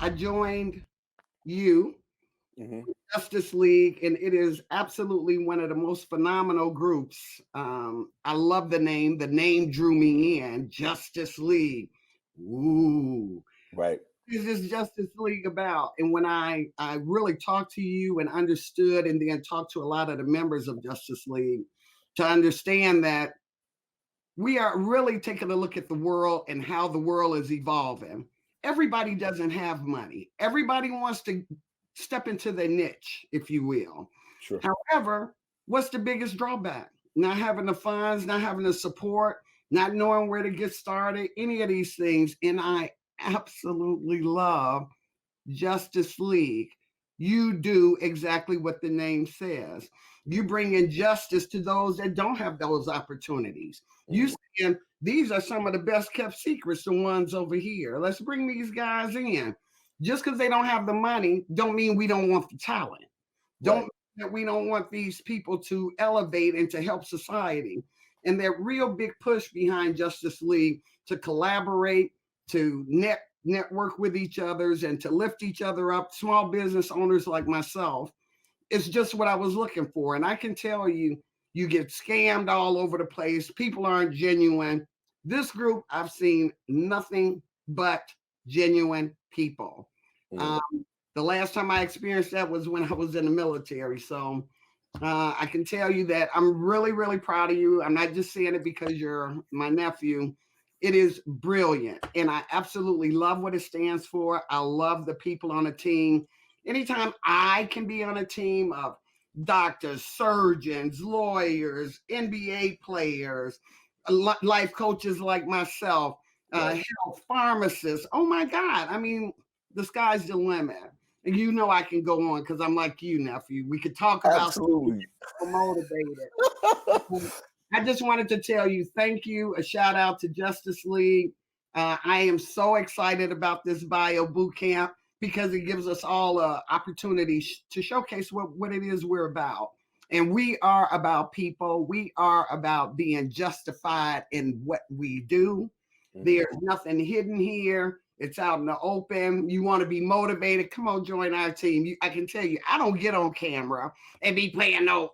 I joined you, Mm-hmm. Justice League, and it is absolutely one of the most phenomenal groups. I love the name. The name drew me in. Justice League. Ooh. Right. What is this Justice League about? And when I really talked to you and understood, and then talked to a lot of the members of Justice League to understand that we are really taking a look at the world and how the world is evolving. Everybody doesn't have money. Everybody wants to step into their niche, if you will. Sure. However, what's the biggest drawback? Not having the funds, not having the support, not knowing where to get started, any of these things. And I absolutely love Justice League. You do exactly what the name says. You bring in justice to those that don't have those opportunities. You saying these are some of the best kept secrets, the ones over here. Let's bring these guys in. Just because they don't have the money, don't mean we don't want the talent. Don't mean that we don't want these people to elevate and to help society. And that real big push behind Justice League to collaborate, to network with each others and to lift each other up, small business owners like myself, it's just what I was looking for. And I can tell you, you get scammed all over the place. People aren't genuine. This group, I've seen nothing but genuine people. Mm. The last time I experienced that was when I was in the military. So I can tell you that I'm really, really proud of you. I'm not just saying it because you're my nephew. It is brilliant. And I absolutely love what it stands for. I love the people on the team. Anytime I can be on a team of doctors, surgeons, lawyers, NBA players, life coaches like myself, health pharmacists. Oh my God. I mean, the sky's the limit. And you know I can go on because I'm like you, nephew. We could talk about absolutely motivated. I just wanted to tell you thank you. A shout out to Justice League. I am so excited about this bio boot camp because it gives us all an opportunity to showcase what it is we're about. And we are about people. We are about being justified in what we do. There's nothing hidden here. It's out in the open. You want to be motivated? Come on, join our team. I can tell you, I don't get on camera and be playing no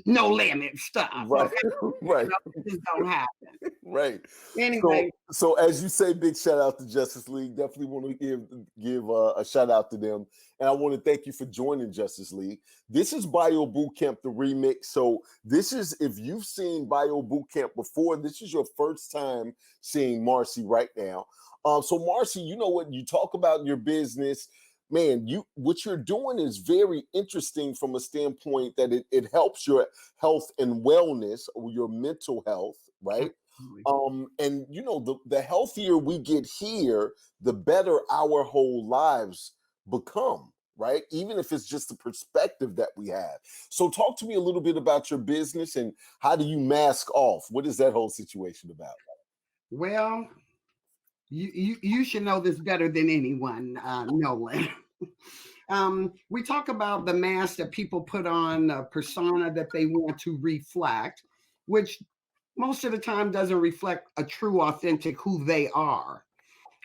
limit stuff. Right. Right. It just don't happen. Right. Anyway. So as you say, big shout out to Justice League. Definitely want to give a shout out to them. And I want to thank you for joining Justice League. This is Bio Bootcamp, the remix. So this is, if you've seen Bio Bootcamp before, this is your first time seeing Marcie right now. So Marcie, you know what, you talk about your business, man, what you're doing is very interesting from a standpoint that it helps your health and wellness or your mental health, right? And you know, the healthier we get here, the better our whole lives become, right? Even if it's just the perspective that we have. So talk to me a little bit about your business and how do you mask off? What is that whole situation about? Well, you should know this better than anyone, Nolan. We talk about the mask that people put on, a persona that they want to reflect, which most of the time doesn't reflect a true, authentic who they are.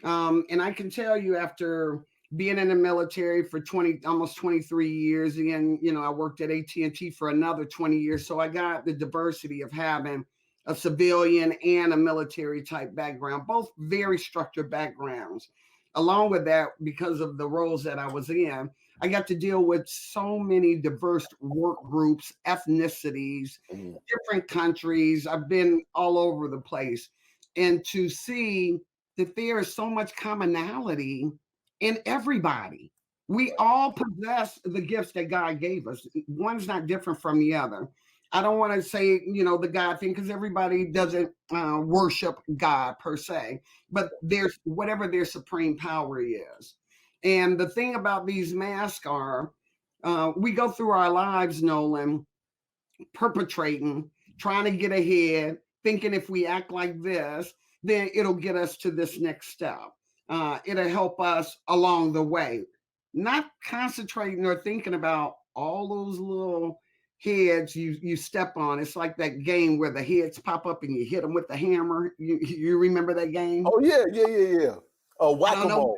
And I can tell you, after being in the military for almost 23 years, and you know, I worked at AT&T for another 20 years, so I got the diversity of having a civilian and a military type background, both very structured backgrounds. Along with that, because of the roles that I was in, I got to deal with so many diverse work groups, ethnicities, different countries. I've been all over the place. And to see that there is so much commonality in everybody. We all possess the gifts that God gave us. One's not different from the other. I don't want to say, you know, the God thing, because everybody doesn't worship God per se, but there's whatever their supreme power is. And the thing about these masks are, we go through our lives, Nolan, perpetrating, trying to get ahead, thinking if we act like this, then it'll get us to this next step. It'll help us along the way. Not concentrating or thinking about all those little heads you step on. It's like that game where the heads pop up and you hit them with the hammer. You remember that game? Oh yeah. Whack-a-mole.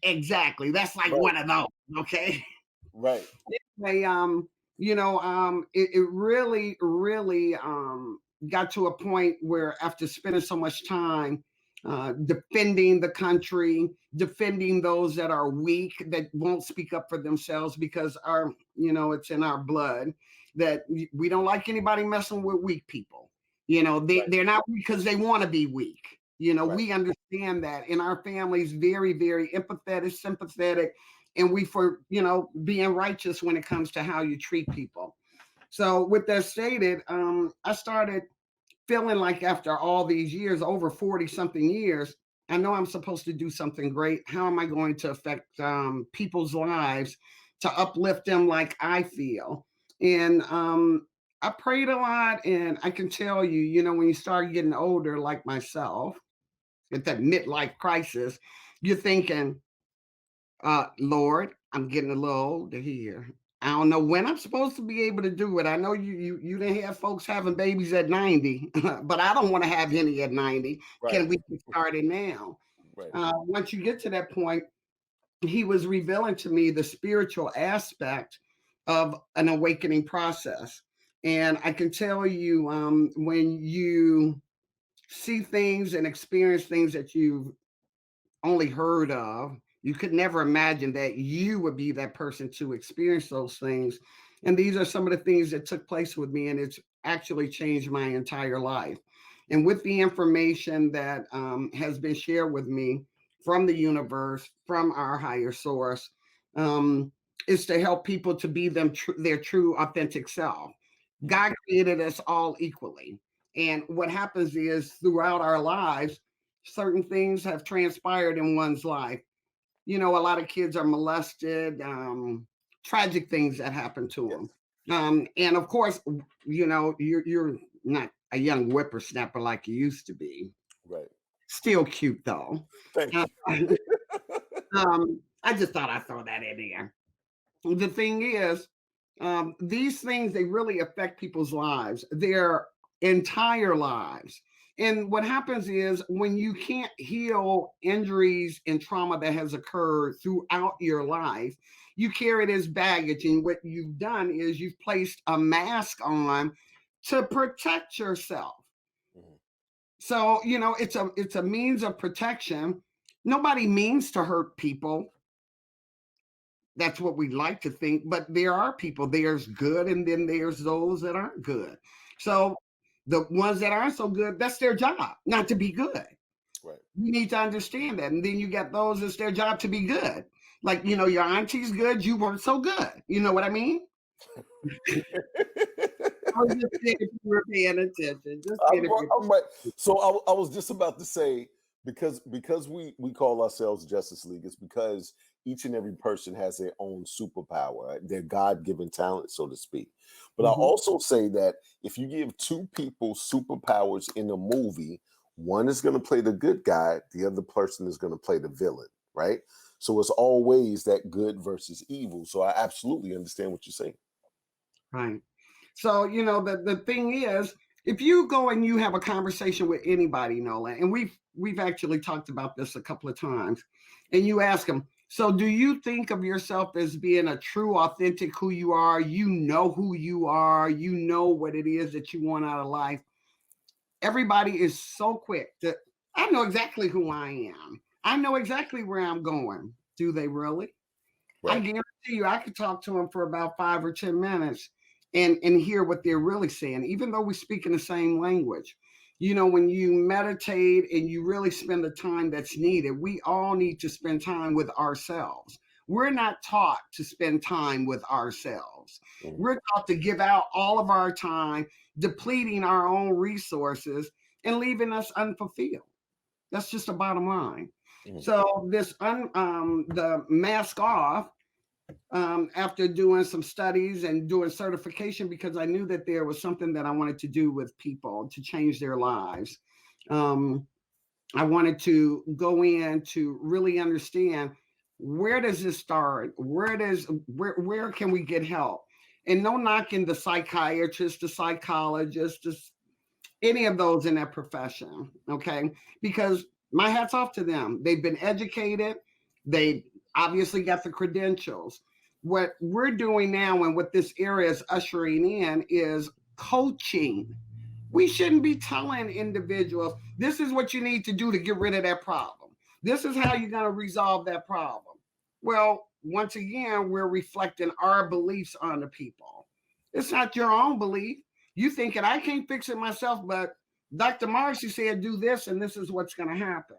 Exactly. That's like Right. one of those. Okay. Right. Anyway, it really, really got to a point where after spending so much time defending the country, defending those that are weak, that won't speak up for themselves because it's in our blood that we don't like anybody messing with weak people. Right. They're not weak because they want to be weak. Right. We understand that in our families, very, very empathetic, sympathetic, and we for being righteous when it comes to how you treat people. So with that stated, I started feeling like after all these years, over 40 something years, I know I'm supposed to do something great. How am I going to affect people's lives to uplift them like I feel? And I prayed a lot, and I can tell you, when you start getting older like myself, at that midlife crisis, you're thinking, Lord, I'm getting a little older here. I don't know when I'm supposed to be able to do it. I know you didn't have folks having babies at 90, but I don't want to have any at 90. Right. Can we get started now? Right. Once you get to that point, he was revealing to me the spiritual aspect of an awakening process. And I can tell you, when you see things and experience things that you've only heard of. You could never imagine that you would be that person to experience those things. And these are some of the things that took place with me, and it's actually changed my entire life. And with the information that has been shared with me from the universe, from our higher source, um, is to help people to be their true, authentic self. God created us all equally. And what happens is throughout our lives, certain things have transpired in one's life. A lot of kids are molested, tragic things that happen to Yes. them. And of course, you're not a young whippersnapper like you used to be. Right. Still cute though. Thank Uh, you. I just thought I'd throw that in there. The thing is, these things, they really affect people's lives, their entire lives. And what happens is when you can't heal injuries and trauma that has occurred throughout your life, you carry it as baggage. And what you've done is you've placed a mask on to protect yourself. Mhm. So, it's a means of protection. Nobody means to hurt people. That's what we like to think, but there are people, there's good, and then there's those that aren't good. Right. So the ones that aren't so good, that's their job, not to be good. Right. You need to understand that. And then you got those, it's their job to be good. Like, your auntie's good, you weren't so good. You know what I mean? I was just saying if you were paying attention. Just saying if you're I'm right. So I was just about to say, because we call ourselves Justice League, it's because each and every person has their own superpower, right? Their God-given talent, so to speak. But I Mhm. also say that if you give two people superpowers in a movie, one is going to play the good guy, the other person is going to play the villain, right? So it's always that good versus evil. So I absolutely understand what you're saying. Right. So, the thing is, if you go and you have a conversation with anybody, Nolan, and we've actually talked about this a couple of times, and you ask them, so do you think of yourself as being a true, authentic who you are? You know who you are, you know what it is that you want out of life. Everybody is so quick to, I know exactly who I am. I know exactly where I'm going. Do they really? I Right. guarantee you, I could talk to them for about 5 or 10 minutes and hear what they're really saying, even though we speak in the same language. When you meditate and you really spend the time that's needed, we all need to spend time with ourselves. We're not taught to spend time with ourselves. Mhm. We're taught to give out all of our time, depleting our own resources and leaving us unfulfilled. That's just the bottom line. Mhm. So the mask off, after doing some studies and doing certification, because I knew that there was something that I wanted to do with people to change their lives. Um, I wanted to go in to really understand, where does this start? Where can we get help? And no knocking the psychiatrist, the psychologist, any of those in that profession, okay? Because my hat's off to them. They've been educated. They obviously got the credentials. What we're doing now and what this area is ushering in is coaching. We shouldn't be telling individuals, this is what you need to do to get rid of that problem. This is how you're going to resolve that problem. Well, once again, we're reflecting our beliefs on the people. It's not your own belief. You thinking, I can't fix it myself, but Dr. Marcie said, do this, and this is what's going to happen.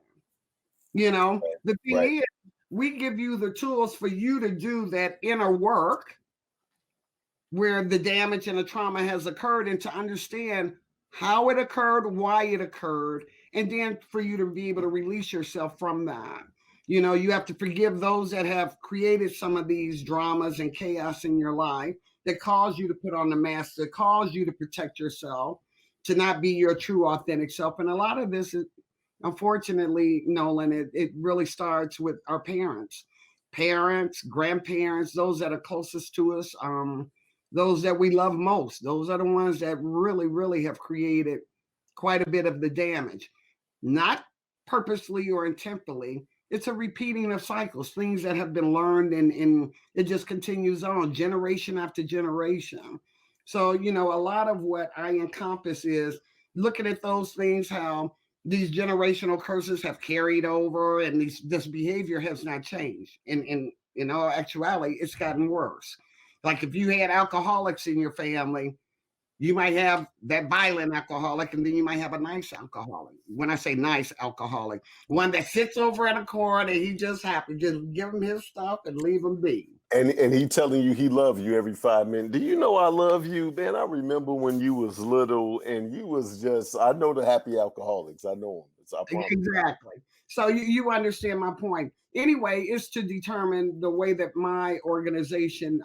You know, the thing Right. is, we give you the tools for you to do that inner work where the damage and the trauma has occurred and to understand how it occurred, why it occurred, and then for you to be able to release yourself from that. You know, you have to forgive those that have created some of these dramas and chaos in your life that cause you to put on the mask, that cause you to protect yourself, to not be your true, authentic self. And a lot of this is, unfortunately, Nolan, it really starts with our parents, grandparents, those that are closest to us. Those that we love most. Those are the ones that really, really have created quite a bit of the damage, not purposely or intentionally. It's a repeating of cycles, things that have been learned, and it just continues on generation after generation. So, you know, a lot of what I encompass is looking at those things, how these generational curses have carried over, and this behavior has not changed. And in all actuality, it's gotten worse. Like if you had alcoholics in your family, you might have that violent alcoholic, and then you might have a nice alcoholic. When I say nice alcoholic, one that sits over at a corner and he just happy, just give him his stuff and leave him be. And he telling you he love you every 5 minutes. Do you know I love you, man? I remember when you was little and you was just. I know the happy alcoholics. I know them. I promise. Exactly. So you understand my point. Anyway, it's to determine the way that my organization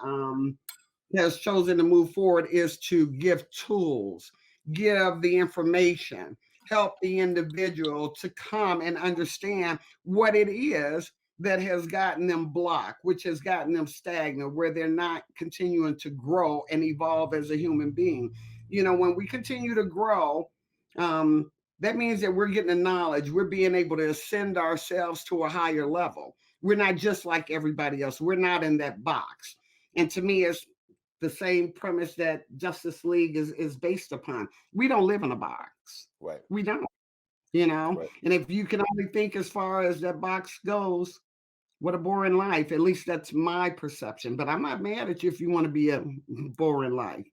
has chosen to move forward is to give tools, give the information, help the individual to come and understand what it is that has gotten them blocked, which has gotten them stagnant, where they're not continuing to grow and evolve as a human being. You know, when we continue to grow, that means that we're getting the knowledge, we're being able to ascend ourselves to a higher level. We're not just like everybody else, we're not in that box. And to me, it's the same premise that Justice League is based upon. We don't live in a box. Right. We don't, you know? Right. And if you can only think as far as that box goes, what a boring life. At least that's my perception. But I'm not mad at you if you want to be a boring life.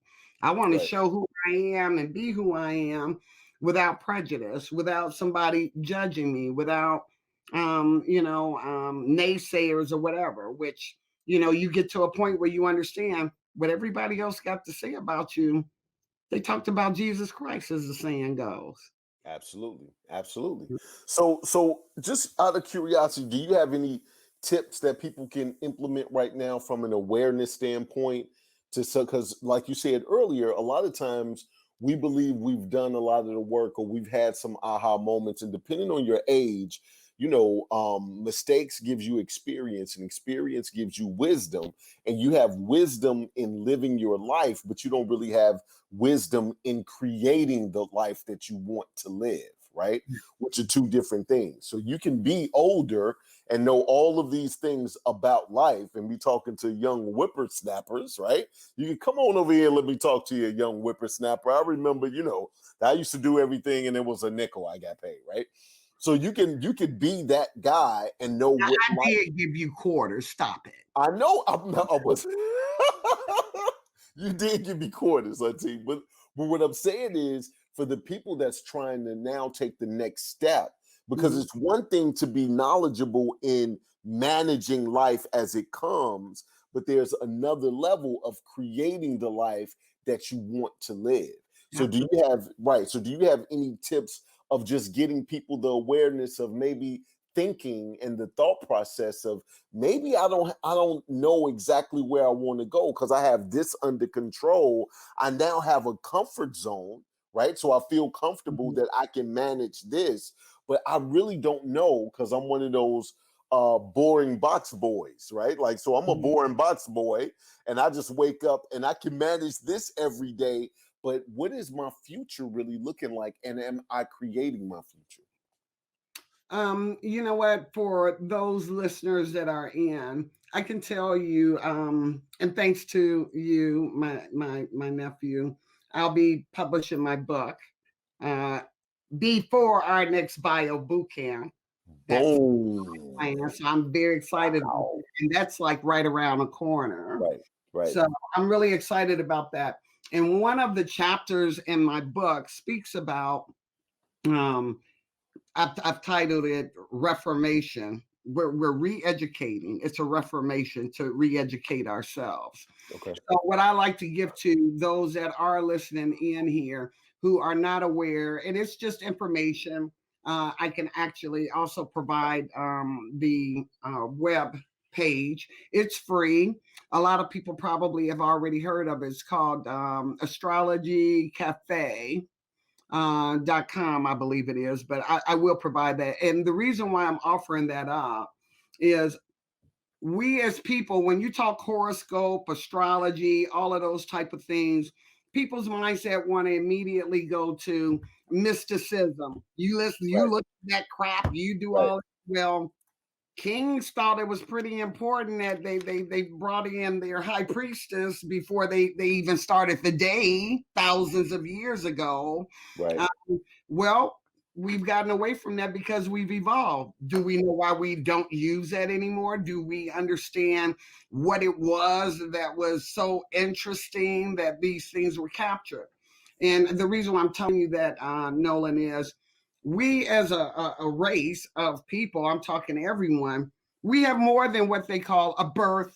I want to show who I am and be who I am without prejudice, without somebody judging me, without naysayers or whatever, which, you know, you get to a point where you understand what everybody else got to say about you. They talked about Jesus Christ, as the saying goes. Absolutely. Absolutely. So just out of curiosity, do you have any tips that people can implement right now from an awareness standpoint because like you said earlier, a lot of times we believe we've done a lot of the work or we've had some aha moments, and depending on your age, mistakes gives you experience, and experience gives you wisdom, and you have wisdom in living your life, but you don't really have wisdom in creating the life that you want to live, right? Which are two different things. So you can be older and know all of these things about life and be talking to young whippersnappers, right? You can come on over here and let me talk to you, young whippersnapper. I remember, I used to do everything and it was a nickel I got paid, right? So you can be that guy and know Now, what I did give you quarters. Stop it. I know. I was. You did give me quarters, Auntie. But what I'm saying is, for the people that's trying to now take the next step, because it's one thing to be knowledgeable in managing life as it comes, but there's another level of creating the life that you want to live. So do you have any tips of just getting people the awareness of maybe thinking and the thought process of maybe I don't know exactly where I want to go because I have this under control. I now have a comfort zone, right? So I feel comfortable that I can manage this, but I really don't know because I'm one of those boring box boys, right? Like, so I'm a boring box boy and I just wake up and I can manage this every day. But what is my future really looking like? And am I creating my future? You know what? For those listeners that are in, I can tell you, and thanks to you, my nephew, I'll be publishing my book uh, before our next bio boot camp. That's Boom. planned, so I'm very excited about Wow. that, and that's like right around the corner. Right, right. So I'm really excited about that. And one of the chapters in my book speaks about um, I've titled it Reformation. We're re-educating. It's a reformation to re-educate ourselves. Okay. So what I like to give to those that are listening in here who are not aware, and it's just information. I can actually also provide the web page. It's free. A lot of people probably have already heard of it. It's called Astrology Cafe .com, I believe it is, but I will provide that. And the reason why I'm offering that up is we as people, when you talk horoscope, astrology, all of those type of things, people's mindset want to immediately go to mysticism. You listen, you Right, look at that crap, you do right, all well. Kings thought it was pretty important that they brought in their high priestess before they even started the day thousands of years ago. right. Well, we've gotten away from that because we've evolved. Do we know why we don't use that anymore? Do we understand what it was that was so interesting that these things were captured? And the reason why I'm telling you that, Nolan, is we as a race of people, I'm talking everyone, we have more than what they call a birth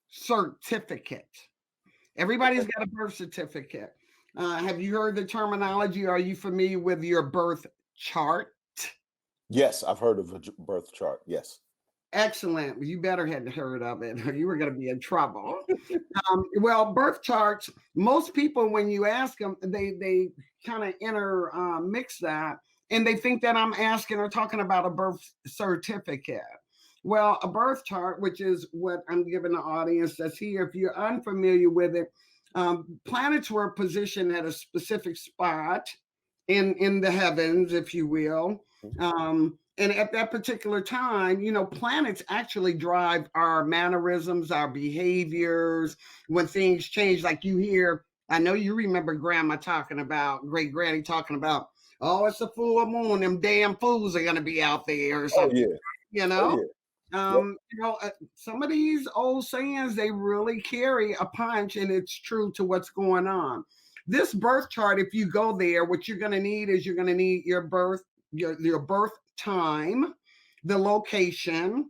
certificate. Everybody's got a birth certificate. Have you heard the terminology? Are you familiar with your birth chart? Yes, I've heard of a birth chart. Yes. Excellent. You better had heard of it, or you were going to be in trouble. Well, birth charts. Most people, when you ask them, they kind of mix that, and they think that I'm asking or talking about a birth certificate. Well, a birth chart, which is what I'm giving the audience that's here, if you're unfamiliar with it, planets were positioned at a specific spot in the heavens, if you will. And at that particular time, you know, planets actually drive our mannerisms, our behaviors. When things change, like you hear, I know you remember grandma talking about, great granny talking about, oh, it's a full moon, them damn fools are going to be out there or Oh something, yeah. you Oh know? yeah. Yep. Some of these old sayings, they really carry a punch, and it's true to what's going on. This birth chart, if you go there, what you're going to need is you're going to need your birth time, the location,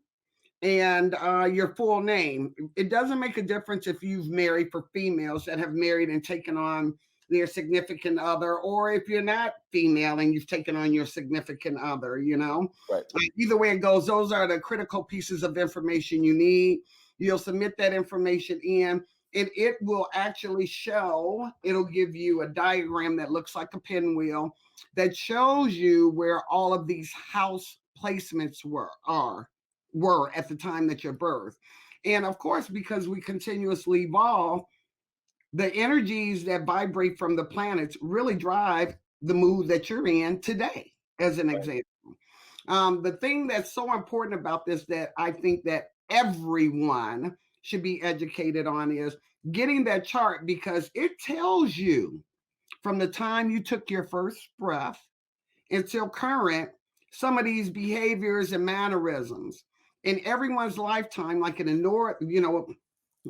and your full name. It doesn't make a difference if you've married, for females that have married and taken on their significant other, or if you're not female and you've taken on your significant other, you know. Right. Either way it goes, those are the critical pieces of information you need. You'll submit that information in, and it will actually show, it'll give you a diagram that looks like a pinwheel that shows you where all of these house placements were at the time that you're birthed. And of course, because we continuously evolve, the energies that vibrate from the planets really drive the mood that you're in today, as an Right. example. The thing that's so important about this that I think that everyone should be educated on is getting that chart, because it tells you from the time you took your first breath until current some of these behaviors and mannerisms in everyone's lifetime, like in a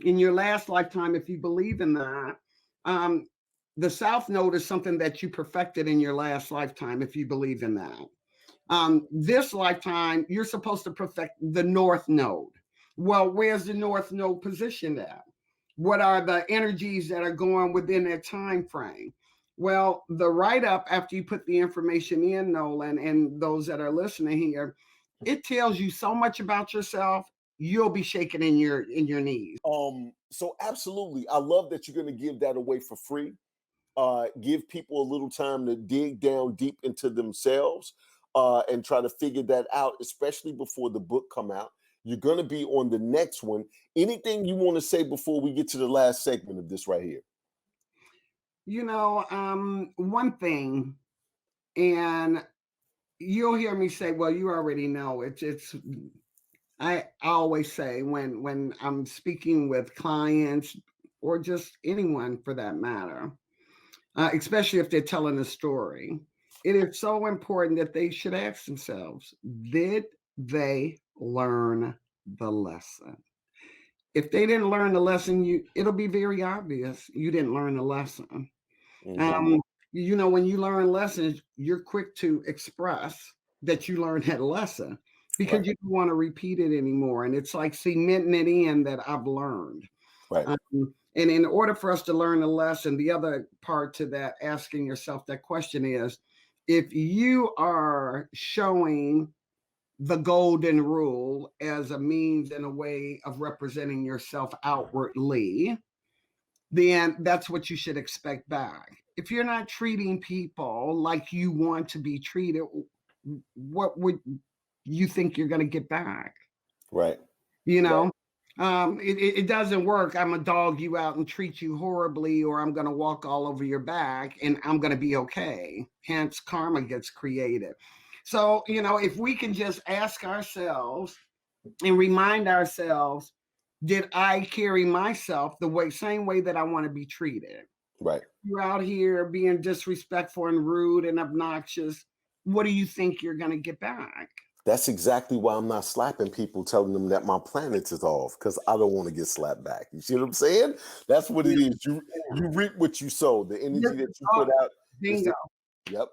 in your last lifetime, if you believe in that. um, the South Node is something that you perfected in your last lifetime, if you believe in that. This lifetime, you're supposed to perfect the North Node. Well, where's the North Node positioned at? What are the energies that are going within that time frame? Well, the write up, after you put the information in, Nolan, and those that are listening here, it tells you so much about yourself. You'll be shaking in your knees. So absolutely. I love that you're going to give that away for free. Give people a little time to dig down deep into themselves and try to figure that out, especially before the book come out. You're going to be on the next one. Anything you want to say before we get to the last segment of this right here? One thing, and you'll hear me say, well, you already know I always say when I'm speaking with clients or just anyone for that matter, especially if they're telling a story, it is so important that they should ask themselves, did they learn the lesson? If they didn't learn the lesson, it'll be very obvious you didn't learn the lesson. Mm-hmm. Um, when you learn lessons, you're quick to express that you learned that lesson Right. because you don't want to repeat it anymore. And it's like cementing it in that I've learned. Right. And in order for us to learn a lesson, the other part to that, asking yourself that question is, if you are showing the golden rule as a means and a way of representing yourself outwardly, then that's what you should expect back. If you're not treating people like you want to be treated, what would you think you're going to get back? Right. You Right. know, it doesn't work. I'm going to dog you out and treat you horribly, or I'm going to walk all over your back and I'm going to be okay. Hence, karma gets created. So, if we can just ask ourselves and remind ourselves, did I carry myself the same way that I want to be treated? Right. You're out here being disrespectful and rude and obnoxious. What do you think you're going to get back? That's exactly why I'm not slapping people, telling them that my planet is off, because I don't want to get slapped back. You see what I'm saying? That's what it is. You reap what you sow. The energy that you put out is Bingo.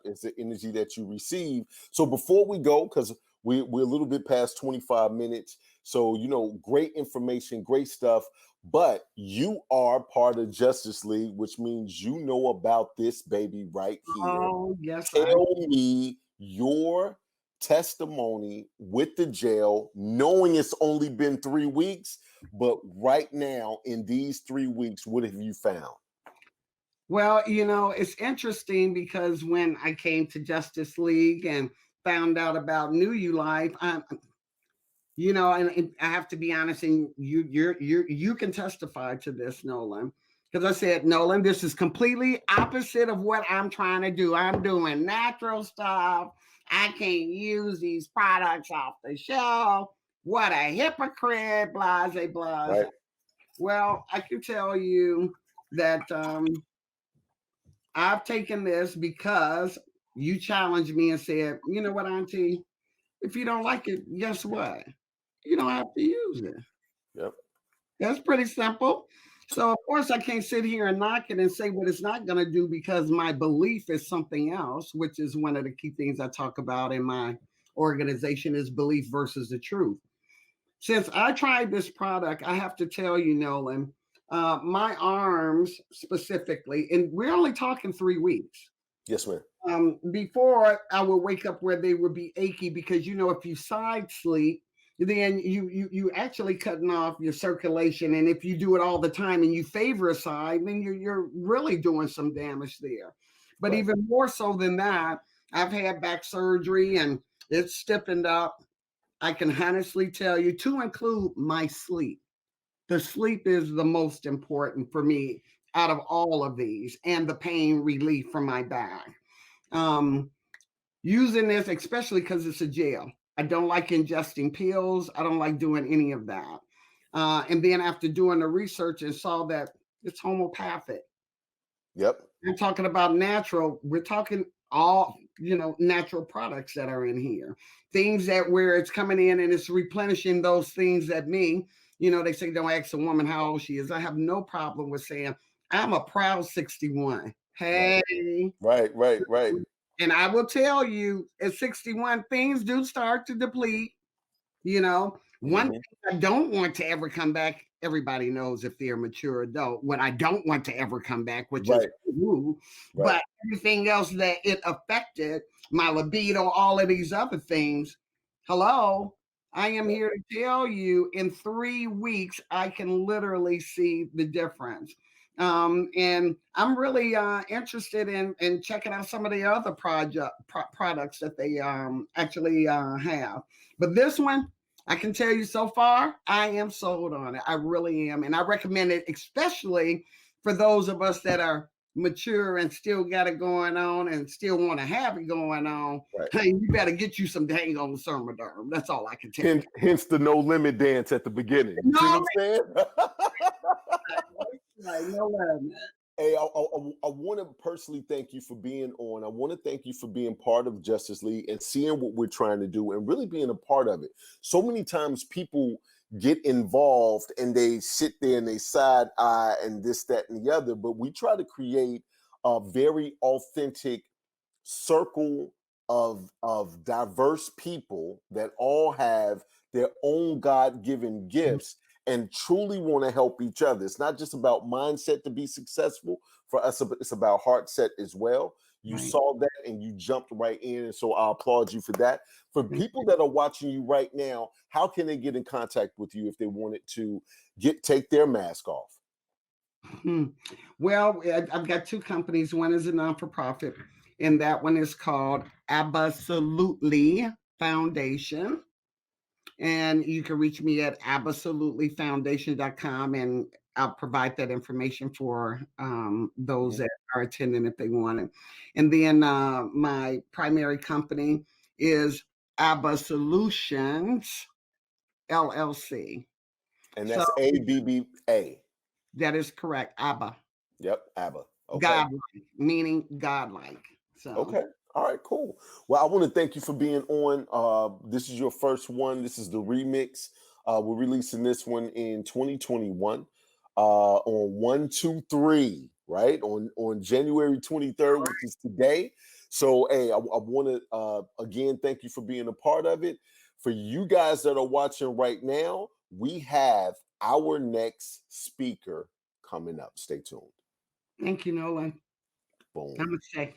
it's the energy that you receive. So before we go, because we're a little bit past 25 minutes. So, great information, great stuff. But you are part of Justice League, which means you know about this baby right here. Oh, yes. Tell me your testimony with the jail, knowing it's only been 3 weeks, but right now in these 3 weeks, what have you found? Well, it's interesting because when I came to Justice League and found out about New You Life, and I have to be honest, and you can testify to this, Nolan, because I said, Nolan, this is completely opposite of what I'm trying to do. I'm doing natural stuff. I can't use these products off the shelf. What a hypocrite, blase, blase. Right. Well, I can tell you that I've taken this because you challenged me and said, you know what, Auntie, if you don't like it, guess what? You don't have to use it. Yep. That's pretty simple. So, of course, I can't sit here and knock it and say what it's not going to do because my belief is something else, which is one of the key things I talk about in my organization is belief versus the truth. Since I tried this product, I have to tell you, Nolan, my arms specifically, and we're only talking 3 weeks. Yes, ma'am. Before I would wake up where they would be achy because if you side sleep, then you actually cutting off your circulation, and if you do it all the time and you favor a side, then you're really doing some damage there. But Right. even more so than that, I've had back surgery and it's stiffened up. I can honestly tell you, to include my sleep. The sleep is the most important for me out of all of these, and the pain relief from my back. Um, Using this, especially because it's a gel. I don't like ingesting pills. I don't like doing any of that. And then after doing the research and saw that it's homeopathic. Yep. I'm talking about natural. We're talking all, natural products that are in here. Things that where it's coming in and it's replenishing those things that me, they say don't ask a woman how old she is. I have no problem with saying I'm a proud 61. Hey. Right. And I will tell you, at 61, things do start to deplete. One thing I don't want to ever come back, everybody knows if they're a mature adult, what I don't want to ever come back, which is woo, but everything else that it affected, my libido, all of these other things. Hello, I am here to tell you in 3 weeks, I can literally see the difference. And I'm really interested in checking out some of the other products that they actually have. But this one, I can tell you so far, I am sold on it. I really am. And I recommend it, especially for those of us that are mature and still got it going on and still want to have it going on, Right. hey, you better get you some dang on Thermoderm. That's all I can tell you. Hence the no limit dance at the beginning. You see what I'm saying? Right, no limit. Hey, I want to personally thank you for being on. I want to thank you for being part of Justice League and seeing what we're trying to do and really being a part of it. So many times people get involved and they sit there and they side eye and this, that, and the other, but we try to create a very authentic circle of diverse people that all have their own God-given gifts and truly want to help each other. It's not just about mindset to be successful. For us, it's about heart set as well. You Right. saw that and you jumped right in. And so I applaud you for that. For people that are watching you right now, how can they get in contact with you if they wanted to take their mask off? Well, I've got two companies. One is a non-for-profit, and that one is called Absolutely Foundation. And you can reach me at absolutelyfoundation.com, and I'll provide that information for those that are attending if they want it. And then my primary company is ABBA Solutions LLC. And that's ABBA. That is correct. ABBA. Yep, ABBA. Okay. Godlike, meaning godlike. So okay. All right, cool. Well, I want to thank you for being on. This is your first one. This is the remix. We're releasing this one in 2021 on 1/2/3, right? On January 23rd, which is today. So, hey, I want to again thank you for being a part of it. For you guys that are watching right now, we have our next speaker coming up. Stay tuned. thank you, Nolan. Boom. Namaste.